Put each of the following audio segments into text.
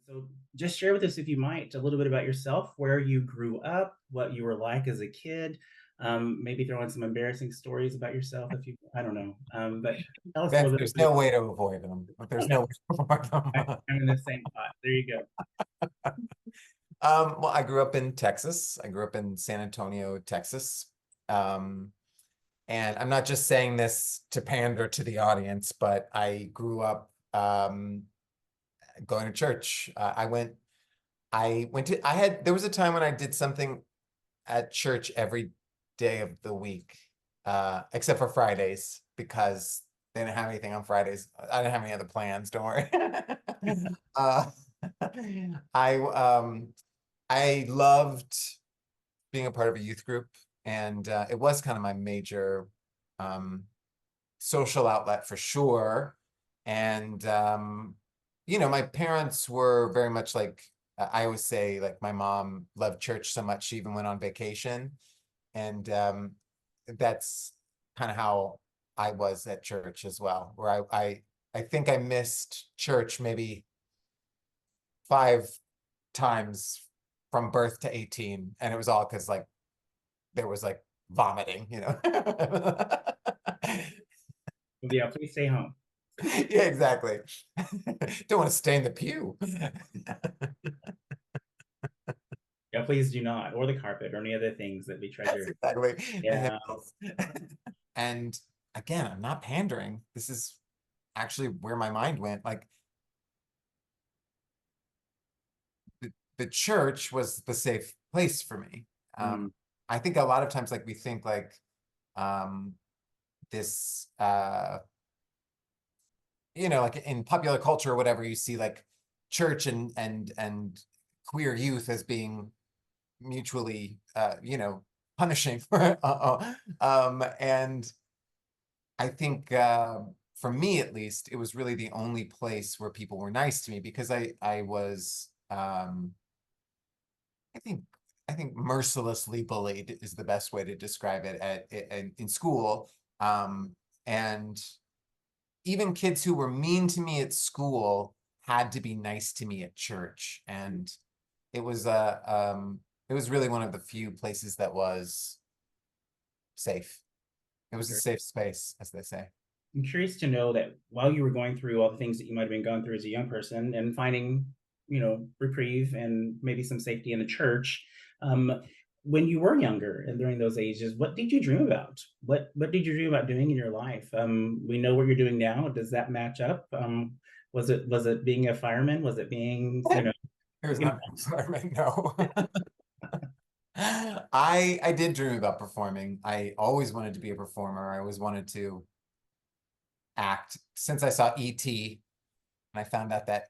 So just share with us, if you might, a little bit about yourself, where you grew up, what you were like as a kid. Maybe throw in some embarrassing stories about yourself if you, I don't know. But tell us a little bit There's about no way to avoid them. There's yourself. no way to avoid them. I'm in the same spot. There you go. Well, I grew up in Texas. I grew up in San Antonio, Texas. Um, and I'm not just saying this to pander to the audience, but I grew up going to church. There was a time when I did something at church every day of the week, except for Fridays, because they didn't have anything on Fridays. I didn't have any other plans, don't worry. uh, I I loved being a part of a youth group, and it was kind of my major um, social outlet for sure. And my parents were very much like I always say, like my mom loved church so much she even went on vacation, and that's kind of how I was at church as well, where I think I missed church maybe 5 times from birth to 18, and it was all because like there was like vomiting. Yeah, please stay home. Yeah, exactly. Don't want to stay in the pew. Yeah, please do not, or the carpet, or any other things that we That's treasure. exactly. And, Yeah, and again, I'm not pandering. This is actually where my mind went. Like the church was the safe place for me. mm, I think a lot of times, like we think like um, this, like in popular culture or whatever, you see like church and queer youth as being mutually, punishing. And I think for me at least, it was really the only place where people were nice to me because I was I think I think mercilessly bullied is the best way to describe it in school. And even kids who were mean to me at school had to be nice to me at church, and it was it was really one of the few places that was safe. It was a sure. safe space, as they say. I'm curious to know that while you were going through all the things that you might have been going through as a young person and finding, reprieve and maybe some safety in the church, um, when you were younger and during those ages, what did you dream about? What did you dream about doing in your life? We know what you're doing now. Does that match up? Was it being a fireman? Was it being, It was you know, not fireman, no. I did dream about performing. I always wanted to be a performer. I always wanted to act. Since I saw E.T. and I found out that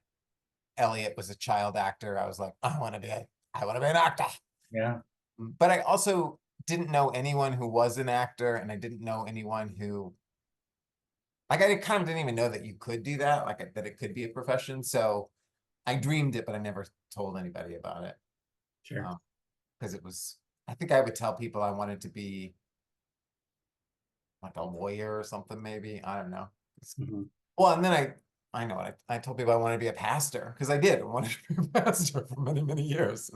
Elliot was a child actor, I was like, I want to be an actor. yeah, But I also didn't know anyone who was an actor, and I didn't know anyone who, like, I kind of didn't even know that you could do that, like that it could be a profession. So I dreamed it, but I never told anybody about it. sure. Because I think I would tell people I wanted to be like a lawyer or something, maybe. I don't know. Mhm. Well, and then I know what I told people I wanted to be a pastor because I did. I wanted to be a pastor for many, many years.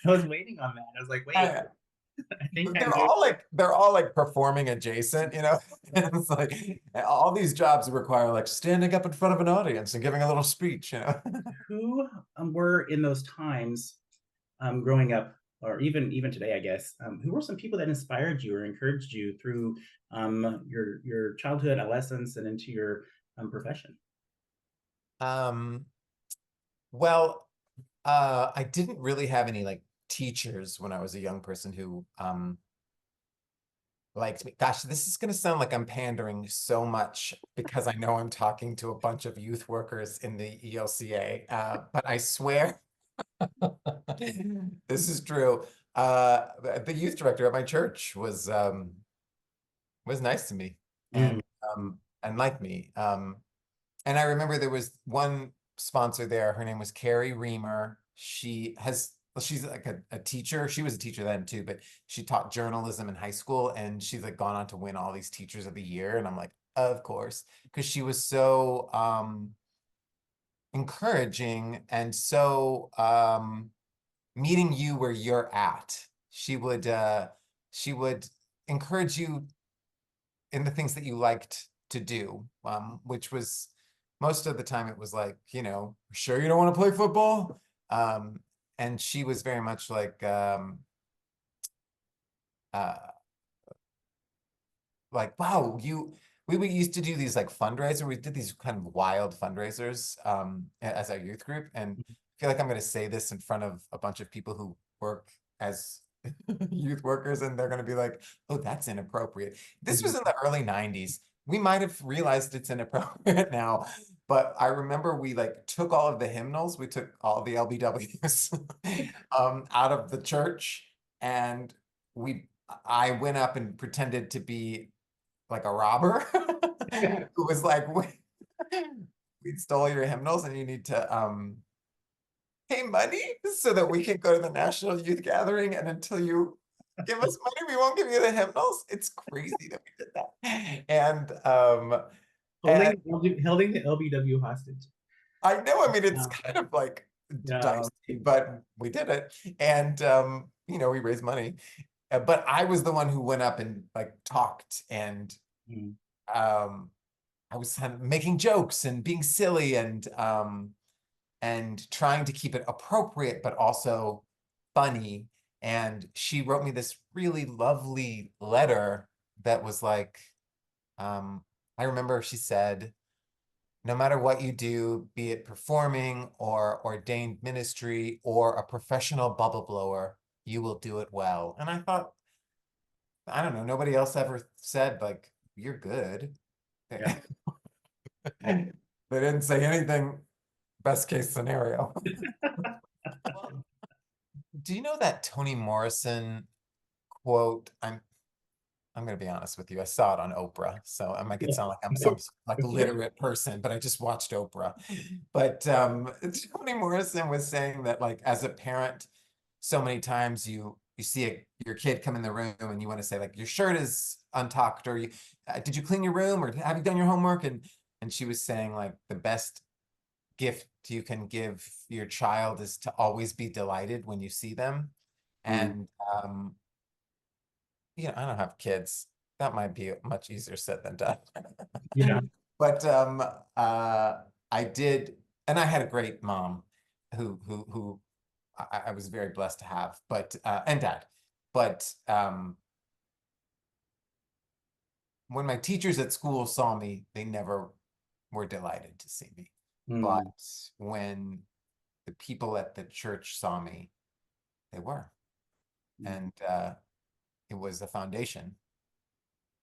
I was waiting on that. I was like, wait, I, I think I they're know. all like performing adjacent. And it's like all these jobs require like standing up in front of an audience and giving a little speech. Who were in those times growing up, or even today, I guess, who were some people that inspired you or encouraged you through your childhood, adolescence, and into your profession? Um, well, I didn't really have any like teachers when I was a young person who liked me. Gosh, this is going to sound like I'm pandering so much because I know I'm talking to a bunch of youth workers in the ELCA, but I swear this is true. The youth director at my church was nice to me Mm, and liked me. And I remember there was one sponsor there. Her name was Carrie Reamer. She's like a teacher. She was a teacher then too, but she taught journalism in high school, and she's like gone on to win all these teachers of the year. And I'm like, of course, because she was so encouraging and so meeting you where you're at. She would encourage you in the things that you liked to do, which was most of the time it was like, sure you don't want to play football? And she was very much uh, wow, we used to do these like fundraiser. We did these kind of wild fundraisers as our youth group. And I feel like I'm going to say this in front of a bunch of people who work as youth workers, and they're going to be like, oh, that's inappropriate. This was Mhm. in the early 90s. We might have realized it's inappropriate now, but I remember we like took all of the hymnals, we took all the LBWs out of the church, and we I went up and pretended to be like a robber who was like, we stole your hymnals and you need to pay money so that we can go to the National Youth Gathering. And until you give us money, we won't give you the hymnals. It's crazy that we did that. And Holding the LBW hostage. I know, I mean, it's Yeah. kind of like Yeah. dicey, but we did it. And, we raised money. But I was the one who went up and like talked and Mm. um, I was kind of making jokes and being silly and trying to keep it appropriate, but also funny. And she wrote me this really lovely letter that was like, I remember she said, no matter what you do, be it performing or ordained ministry or a professional bubble blower, you will do it well. And I thought, I don't know, nobody else ever said like, you're good. Yeah. They didn't say anything best case scenario. Well, do you know that Toni Morrison quote? I'm going to be honest with you. I saw it on Oprah, so I might sound like I'm some like literate person, but I just watched Oprah. But Toni Morrison was saying that like as a parent, so many times you see your kid come in the room and you want to say like your shirt is untucked or you did you clean your room or have you done your homework? And she was saying like the best gift you can give your child is to always be delighted when you see them. Mm. And I don't have kids. That might be much easier said than done. Yeah. But I did, and I had a great mom who I was very blessed to have, but and dad. But when my teachers at school saw me, they never were delighted to see me. But Mm. when the people at the church saw me, they were. Mm. And it was a foundation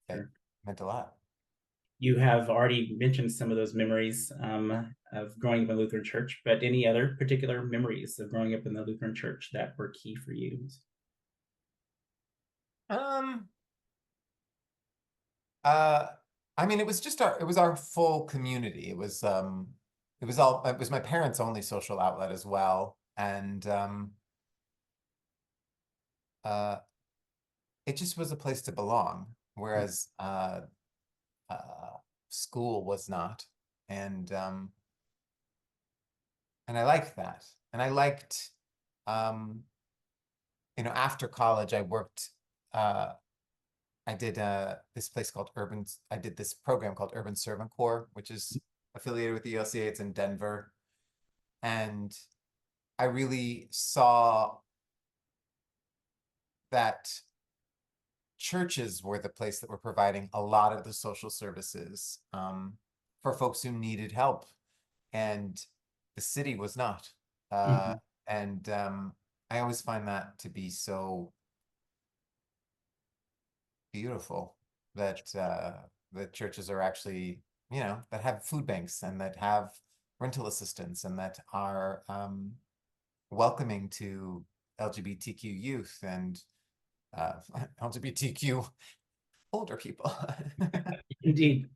that Sure. meant a lot. You have already mentioned some of those memories of growing up in the Lutheran church, but any other particular memories of growing up in the Lutheran church that were key for you? Um, uh, I mean, it was our full community. It was my parents' only social outlet as well. And uh, it just was a place to belong, whereas uh, school was not. And and I liked that. And I liked, um, after college, uh, I did this place called I did this program called Urban Servant Corps, which is affiliated with the ELCA. It's in Denver. And I really saw that churches were the place that were providing a lot of the social services for folks who needed help. And the city was not. Uh, Mhm. and I always find that to be so beautiful that the churches are actually, that have food banks and that have rental assistance and that are welcoming to LGBTQ youth and LGBTQ older people. Indeed.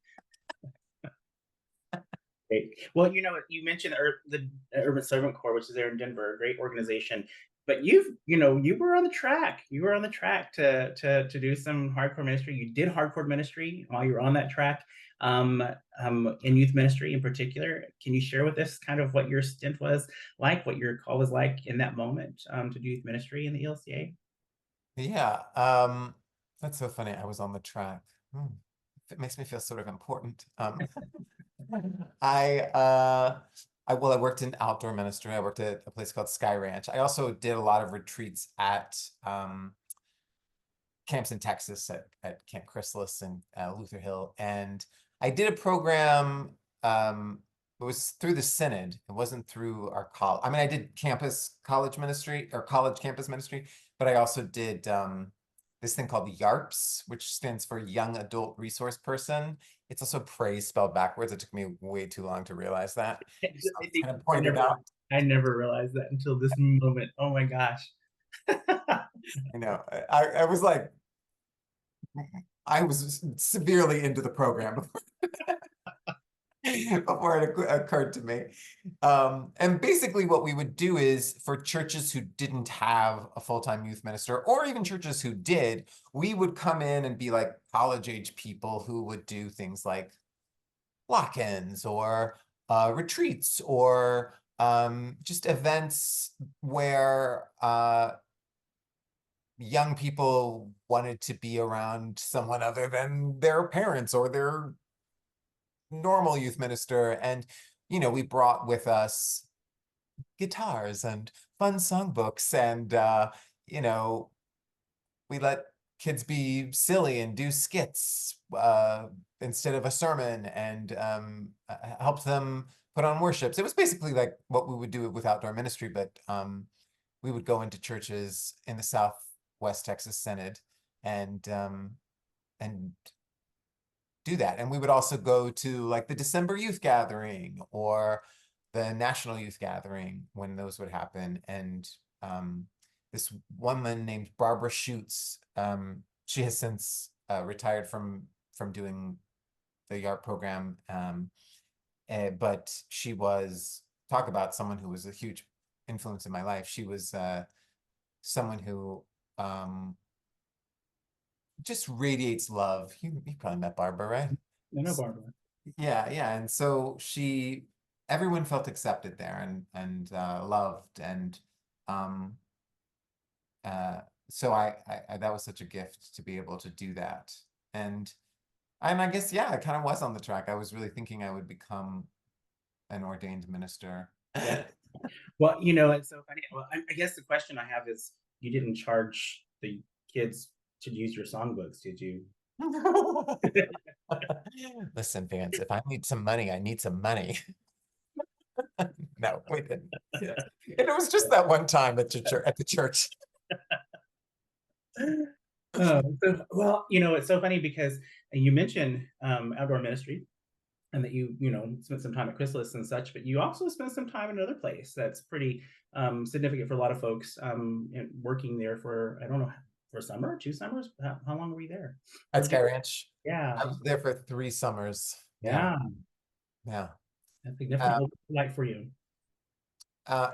Great. Well, you mentioned the Urban Servant Corps, which is there in Denver, a great organization. but you were on the track. You were on the track to do some hardcore ministry. You did hardcore ministry while you were on that track, um, in youth ministry in particular. Can you share with us kind of what your stint was like, what your call was like in that moment, to do youth ministry in the ELCA? Yeah, that's so funny. I was on the track. Hmm. It makes me feel sort of important. I I worked in outdoor ministry. I worked at a place called Sky Ranch. I also did a lot of retreats at camps in Texas at Camp Chrysalis and Luther Hill. And I did a program, it was through the Synod. It wasn't through our college. I mean, I did campus college ministry or college campus ministry, but I also did this thing called the YARPS, which stands for Young Adult Resource Person. It's also praise spelled backwards. It took me way too long to realize that. So I I think kind of pointed out, I never realized that until this moment. Oh my gosh. you know, I was like, I was severely into the program before it occurred to me. And basically, what we would do is for churches who didn't have a full-time youth minister, or even churches who did, we would come in and be like college age people who would do things like lock-ins or retreats or just events where young people wanted to be around someone other than their parents or their normal youth minister. And, we brought with us guitars and fun songbooks and, you know, we let kids be silly and do skits instead of a sermon and help them put on worships. It was basically like what we would do with outdoor ministry, but we would go into churches in the Southwest Texas Synod and do that. And we would also go to like the December youth gathering or the national youth gathering when those would happen. And this woman named Barbara Schutz, she has since retired from doing the YARP program. But she was, talk about someone who was a huge influence in my life. She was someone who just radiates love. You probably met Barbara, right? I know, Barbara. Yeah, yeah. And so everyone felt accepted there and loved. And um, uh, so that was such a gift to be able to do that. And and I guess, yeah, I kind of was on the track. I was really thinking I would become an ordained minister. Yeah. Well, it's so funny. Well, I guess the question I have is, you didn't charge the kids to use your songbooks, did you? Listen, Vance, if I need some money, I need some money. No, we didn't. Yeah. And it was just that one time at the church. Well, it's so funny because you mentioned outdoor ministry, and that you spent some time at Chrysalis and such, but you also spent some time in another place that's pretty significant for a lot of folks, working there for, I don't know, for a summer, 2 summers. How long were you there? At Where'd you Sky go? Ranch. Yeah, I was there for 3 summers. Yeah, yeah, yeah. that's significant. Uh, What was it like for you?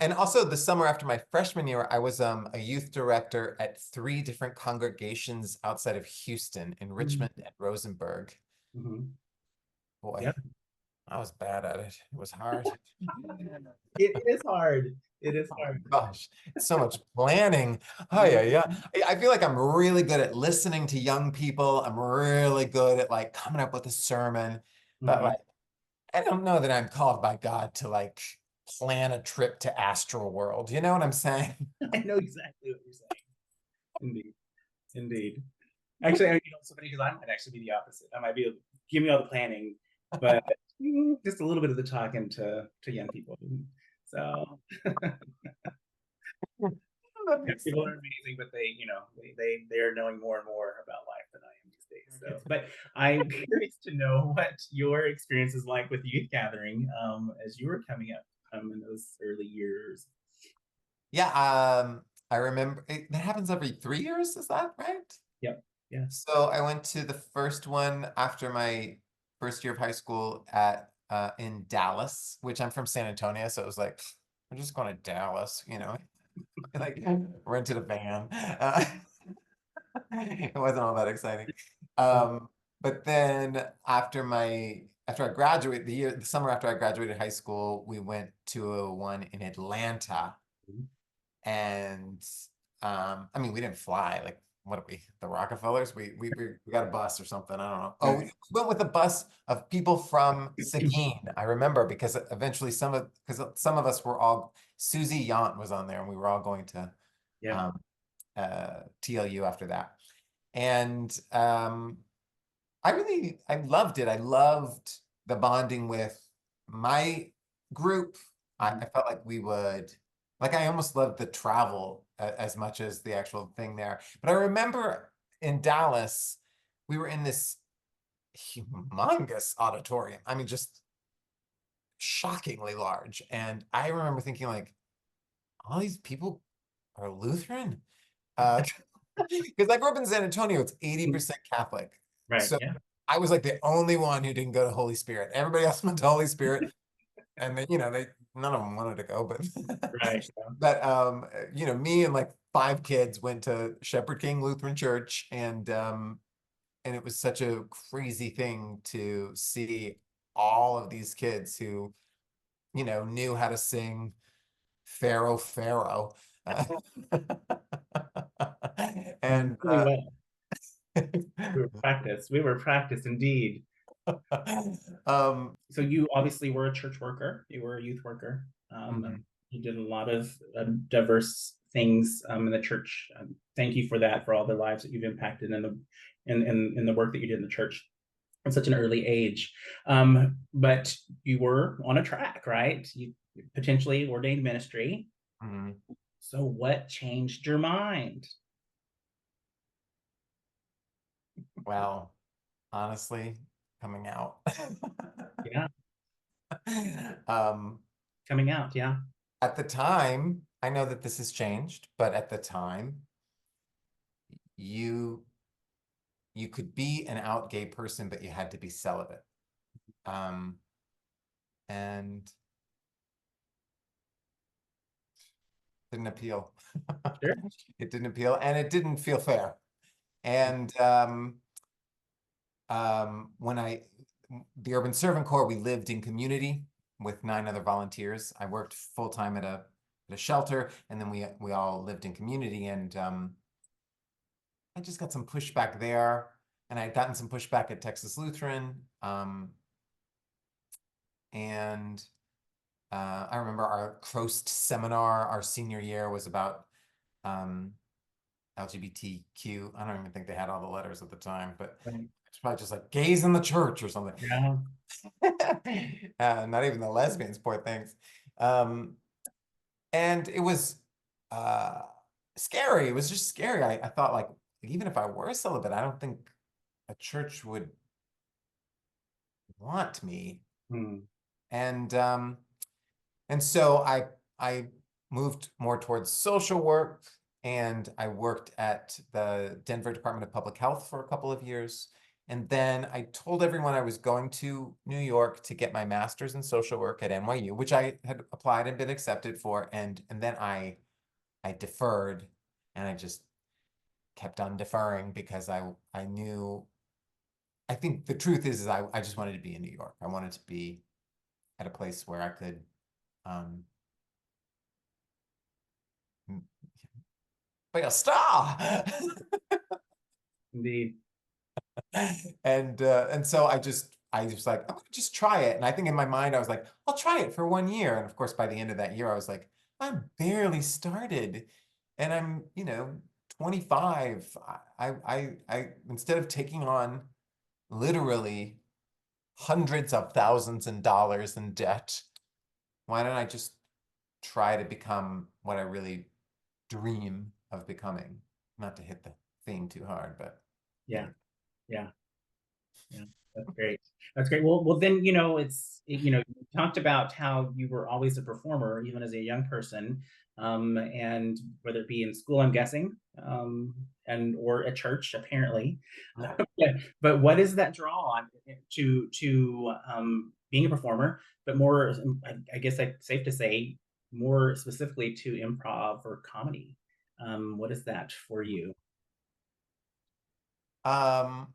and also the summer after my freshman year, I was a youth director at 3 different congregations outside of Houston in Richmond and Rosenberg. Mm-hmm. Yeah, Boy, I was bad at it. It was hard. it is hard. It is Oh my hard. gosh, it's so much planning. Oh Mhm. yeah, yeah. I feel like I'm really good at listening to young people. I'm really good at like coming up with a sermon, but Mhm. like I don't know that I'm called by God to like plan a trip to Astral World. You know what I'm saying? I know exactly what you're saying. Indeed, indeed. Actually, it's so funny because I might actually be the opposite. I might be give me all the planning, but just a little bit of the talking to young people. So That young makes people are sense. amazing, but they are knowing more and more about life than I am these days. So, but I'm curious to know what your experience is like with youth gathering, as you were coming up, in those early years. Yeah, I remember that happens every 3 years, is that right? Yep. Yeah. So I went to the first one after my first year of high school at in Dallas, which I'm from San Antonio, so it was like, I'm just going to Dallas. Like rented a van. It wasn't all that exciting. But then after I graduated, the summer after I graduated high school, we went to one in Atlanta. And I mean, we didn't fly. Like, what are we, the Rockefellers? We got a bus or something. I don't know. Oh, we Right. went with a bus of people from Seguin. I remember because eventually some of us were all, Susie Yant was on there, and we were all going to Yeah. um, TLU after that. And I loved it. I loved the bonding with my group. I felt like we would, like, I almost loved the travel as much as the actual thing there. But I remember in Dallas, we were in this humongous auditorium. I mean, just shockingly large. And I remember thinking, like, all these people are Lutheran? Because I grew up in San Antonio, it's 80% Catholic. Right. So Yeah. I was like the only one who didn't go to Holy Spirit. Everybody else went to Holy Spirit, and they none of them wanted to go, but Right. Yeah. me and like five kids went to Shepherd King Lutheran Church, and it was such a crazy thing to see all of these kids who knew how to sing Pharaoh, Pharaoh. Uh, and Really well. We were practiced. We were practiced indeed. um, So you obviously were a church worker. You were a youth worker. mhm, You did a lot of diverse things in the church. Thank you for that, for all the lives that you've impacted in the work that you did in the church at such an early age. But you were on a track, right? You potentially ordained ministry. mhm. So what changed your mind? Well, honestly, coming out. Yeah, Um, coming out. Yeah, at the time, I know that this has changed, but at the time, you you could be an out gay person, but you had to be celibate. Um, and didn't appeal. sure. It didn't appeal, and it didn't feel fair. And when the Urban Servant Corps, we lived in community with 9 other volunteers. I worked full time at a shelter, and then we all lived in community. And I just got some pushback there, and I had gotten some pushback at Texas Lutheran. And I remember our Crost seminar, our senior year, was about um, LGBTQ. I don't even think they had all the letters at the time, but Right. it's probably just like gays in the church or something. Yeah. Not even the lesbians, poor things. Um, and it was uh, scary. It was just scary. I thought, like, even if I were celibate, I don't think a church would want me. Hmm. And so I moved more towards social work, and I worked at the Denver Department of Public Health for a couple of years. And then I told everyone I was going to New York to get my master's in social work at NYU, which I had applied and been accepted for. And then I deferred, and I just kept on deferring because I knew, I think the truth is I just wanted to be in New York. I wanted to be at a place where I could um, be a star. Indeed. And so I was like, I'm gonna just try it. And I think in my mind I was like, I'll try it for 1 year. And of course, by the end of that year, I was like, I'm barely started, and I'm 25. I instead of taking on literally hundreds of thousands and dollars in debt, why don't I just try to become what I really dream of becoming? Not to hit the theme too hard, but Yeah. anyway. Yeah. Yeah, that's great. That's great. Well, then you talked about how you were always a performer, even as a young person, and whether it be in school, I'm guessing, and or at church, apparently. Yeah. But what is that draw on to being a performer? But more, I guess, like safe to say, more specifically to improv or comedy. What is that for you? Um,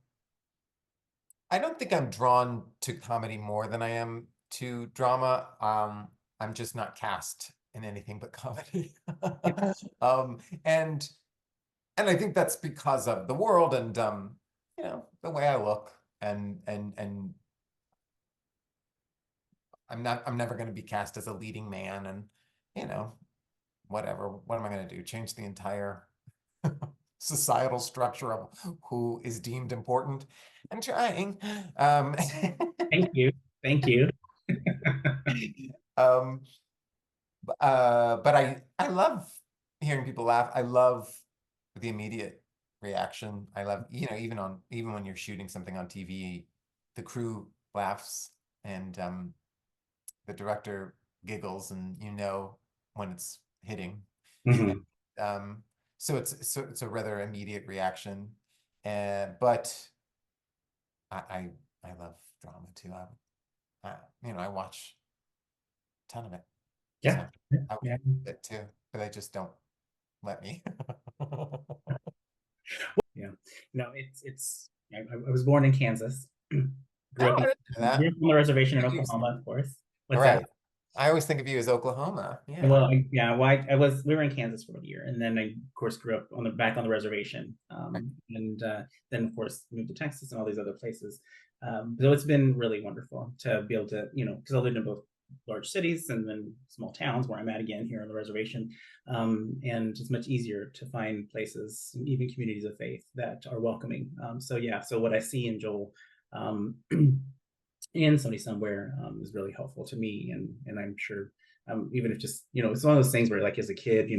I don't think I'm drawn to comedy more than I am to drama. I'm just not cast in anything but comedy. Yeah. Um, and and I think that's because of the world and the way I look and I'm never going to be cast as a leading man and you know whatever. What am I going to do? Change the entire societal structure of who is deemed important? I'm trying. Um, Thank you. Thank you. um, but I love hearing people laugh. I love the immediate reaction. I love, even when you're shooting something on TV, the crew laughs and the director giggles and when it's hitting. Mhm. Um, so it's a rather immediate reaction. But I, I I love drama too. I watch a ton of it. Yeah. So I would Yeah. it too, but I just don't let me. Yeah. No, I was born in Kansas. Oh, I didn't know Grew that. up on the reservation in You- Oklahoma, of course. All What's that? right. I always think of you as Oklahoma. Well, Yeah. we were in Kansas for a year, and then I, of course, grew up back on the reservation, and then of course moved to Texas and all these other places. So it's been really wonderful to be able to, because I lived in both large cities and then small towns where I'm at again here on the reservation, and it's much easier to find places, even communities of faith that are welcoming. So yeah, so what I see in Joel. Um, and somebody somewhere is really helpful to me, and I'm sure even if just it's one of those things where like as a kid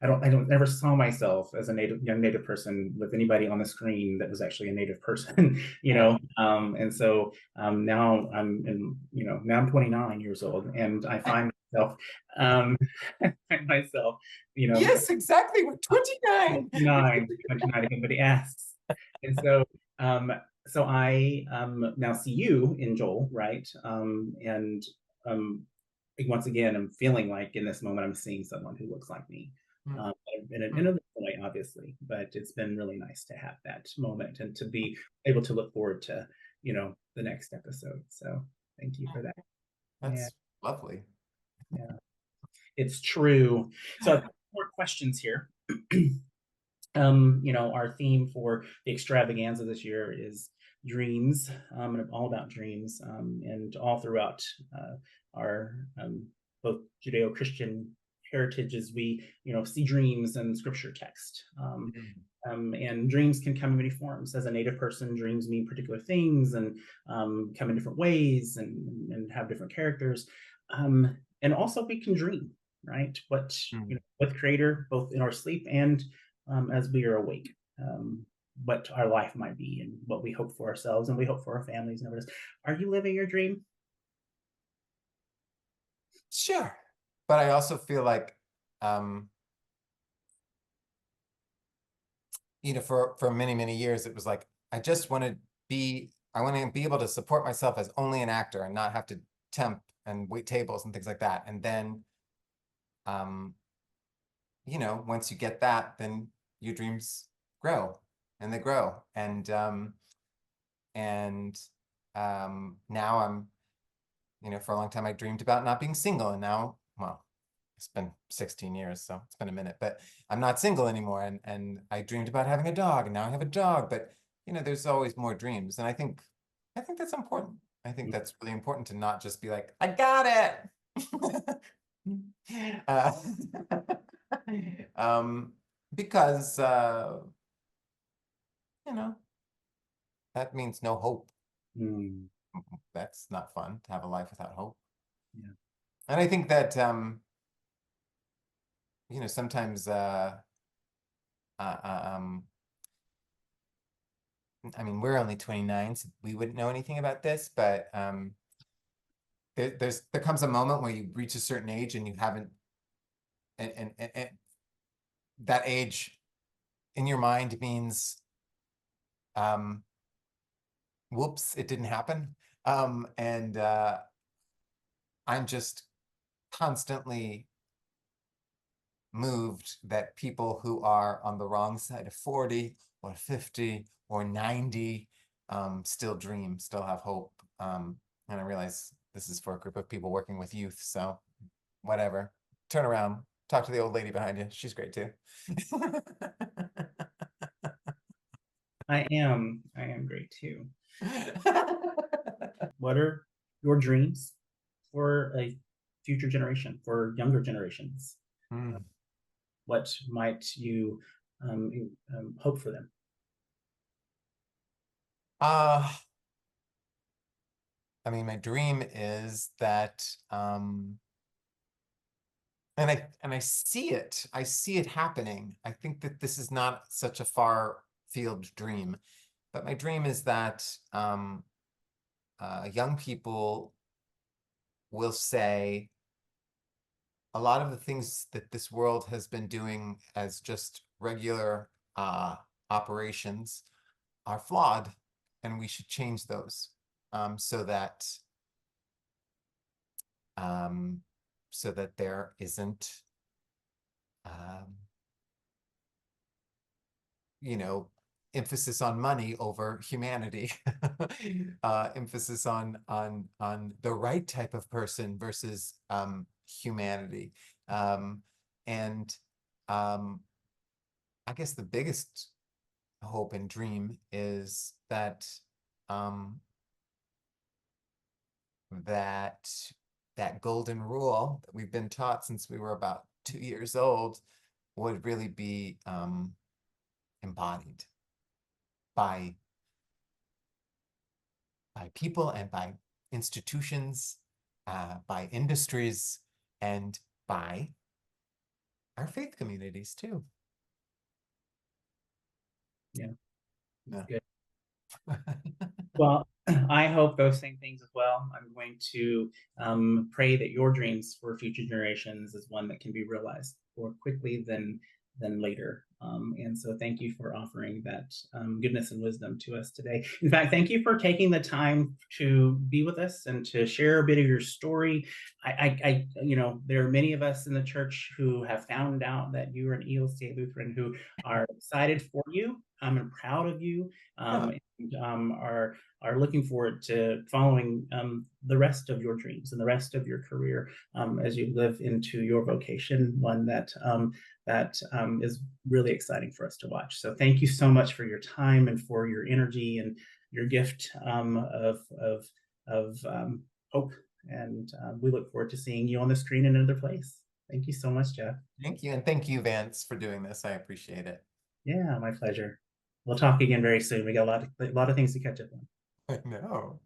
I don't never saw myself as a young native person with anybody on the screen that was actually a native person. Right. And so now now I'm 29 years old and I find myself um find myself you know Yes, exactly. We're 29. 29 if anybody asks. And so I now see you in Joel, right? And um once again I'm feeling like in this moment I'm seeing someone who looks like me. Mm, Um, in mm. a different way, obviously, but it's been really nice to have that moment and to be able to look forward to, the next episode. So thank you for that. Yeah, That's lovely. yeah, it's true. So I've got more questions here. Our theme for the extravaganza this year is dreams, and all about dreams, and all throughout our both Judeo-Christian heritages, we see dreams in scripture text. Mm, And dreams can come in many forms. As a native person, dreams mean particular things and come in different ways and have different characters. And also, we can dream, right? mm. With Creator, both in our sleep and as we are awake. What our life might be and what we hope for ourselves and we hope for our families and everything. Are you living your dream? Sure. But I also feel like, um, for many, many years, it was like, I want to be able to support myself as only an actor and not have to temp and wait tables and things like that. And then, um, once you get that, then your dreams grow and they grow. And now for a long time I dreamed about not being single, and now, well, it's been 16 years, so it's been a minute, but I'm not single anymore. And I dreamed about having a dog, and now I have a dog. But there's always more dreams, and I think that's important. I think that's really important to not just be like, I got it. uh, um, because you know that means no hope. Mm, That's not fun to have a life without hope. yeah. And I think that sometimes uh, uh, um, I mean, we're only 29, so we wouldn't know anything about this, but there comes a moment where you reach a certain age and you haven't, and that age in your mind means, um, whoops, it didn't happen. And I'm just constantly moved that people who are on the wrong side of 40 or 50 or 90 still dream, still have hope. And I realize this is for a group of people working with youth, so whatever. Turn around, talk to the old lady behind you. She's great too. I am great too. What are your dreams for a future generation, for younger generations? Hmm. What might you hope for them? Uh, I mean, my dream is that, and I see it. I see it happening. I think that this is not such a far field dream, but my dream is that young people will say a lot of the things that this world has been doing as just regular operations are flawed, and we should change those so that um, so that there isn't um, you know, emphasis on money over humanity, emphasis on the right type of person versus humanity, and I guess the biggest hope and dream is that um, that that golden rule that we've been taught since we were about 2 years old would really be embodied by people and by institutions, by industries, and by our faith communities too. Yeah, that's Yeah. good. Well, I hope those same things as well. I'm going to pray that your dreams for future generations is one that can be realized more quickly than later. And so, thank you for offering that goodness and wisdom to us today. In fact, thank you for taking the time to be with us and to share a bit of your story. There are many of us in the church who have found out that you are an ELCA Lutheran who are excited for you and proud of you. Yeah. And are looking forward to following the rest of your dreams and the rest of your career as you live into your vocation, one that is really exciting for us to watch. So thank you so much for your time and for your energy and your gift of hope. And we look forward to seeing you on the screen in another place. Thank you so much, Jeff. Thank you. And thank you, Vance, for doing this. I appreciate it. Yeah, my pleasure. We'll talk again very soon. We got a lot of things to catch up on. I know.